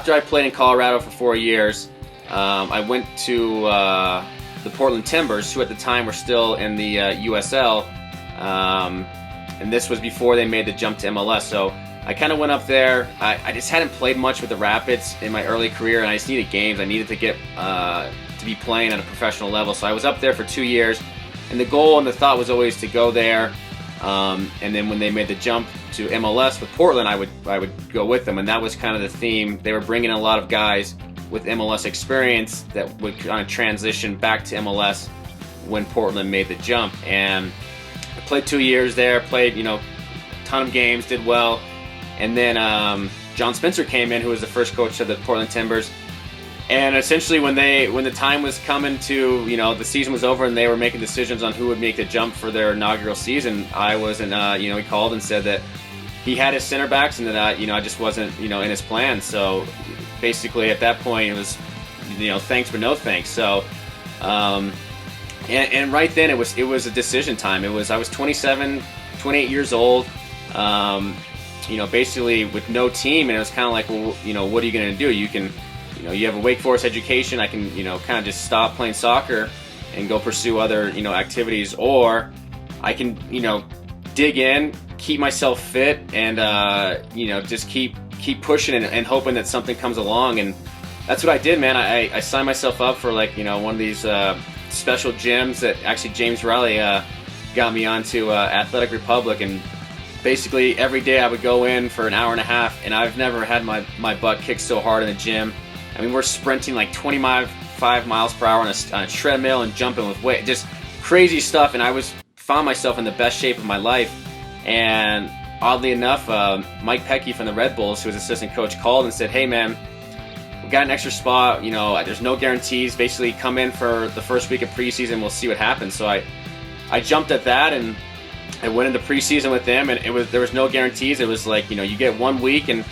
after I played in Colorado for 4 years, I went to the Portland Timbers, who at the time were still in the USL, and this was before they made the jump to MLS. So I kind of went up there. I just hadn't played much with the Rapids in my early career, and I just needed games. I needed to get to be playing at a professional level. So I was up there for 2 years, and the goal and the thought was always to go there. And then when they made the jump to MLS with Portland, I would go with them, and that was kind of the theme. They were bringing in a lot of guys with MLS experience that would kind of transition back to MLS when Portland made the jump. And I played 2 years there, played a ton of games, did well, and then John Spencer came in, who was the first coach of the Portland Timbers. And essentially, when the time was coming to, the season was over and they were making decisions on who would make the jump for their inaugural season, I wasn't, he called and said that he had his center backs and that I just wasn't, in his plan. So basically, at that point, it was, thanks but no thanks. So, and right then it was a decision time. I was 27, 28 years old, basically with no team, and it was kind of like, well, what are you going to do? You can. You have a Wake Forest education. I can, kind of just stop playing soccer and go pursue other, activities, or I can, dig in, keep myself fit, and just keep pushing and hoping that something comes along. And that's what I did, man. I signed myself up for one of these special gyms that actually James Riley got me onto, Athletic Republic, and basically every day I would go in for an hour and a half, and I've never had my butt kicked so hard in the gym. I mean, we're sprinting like 25 miles per hour on a treadmill and jumping with weight, just crazy stuff. And I found myself in the best shape of my life. And oddly enough, Mike Pecky from the Red Bulls, who was assistant coach, called and said, "Hey, man, we got an extra spot. There's no guarantees. Basically, come in for the first week of preseason. We'll see what happens." So I jumped at that, and I went into preseason with them, and there was no guarantees. It was like, you get 1 week, and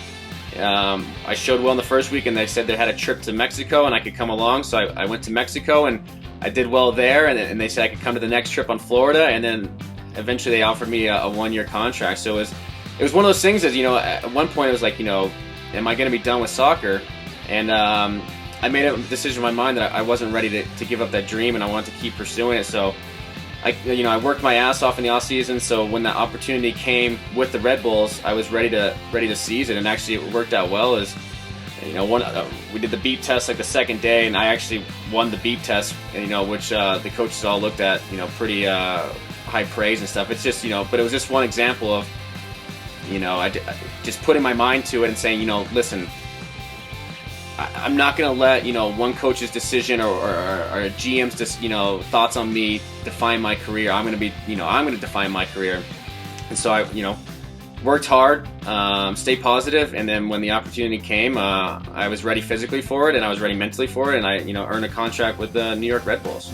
I showed well in the first week, and they said they had a trip to Mexico and I could come along. So I went to Mexico, and I did well there, and they said I could come to the next trip on Florida, and then eventually they offered me a 1-year contract. So it was one of those things that, at one point it was like, am I going to be done with soccer? And I made a decision in my mind that I wasn't ready to give up that dream, and I wanted to keep pursuing it. So I worked my ass off in the off season, so when that opportunity came with the Red Bulls, I was ready to seize it, and actually it worked out well. We did the beep test like the second day, and I actually won the beep test, which the coaches all looked at, pretty high praise and stuff. It's just, but it was just one example of, I just putting my mind to it and saying, listen, I'm not going to let, one coach's decision or a GM's just, thoughts on me define my career. I'm going to be, I'm going to define my career. And so I, worked hard, stayed positive, and then when the opportunity came, I was ready physically for it, and I was ready mentally for it, and I, earned a contract with the New York Red Bulls.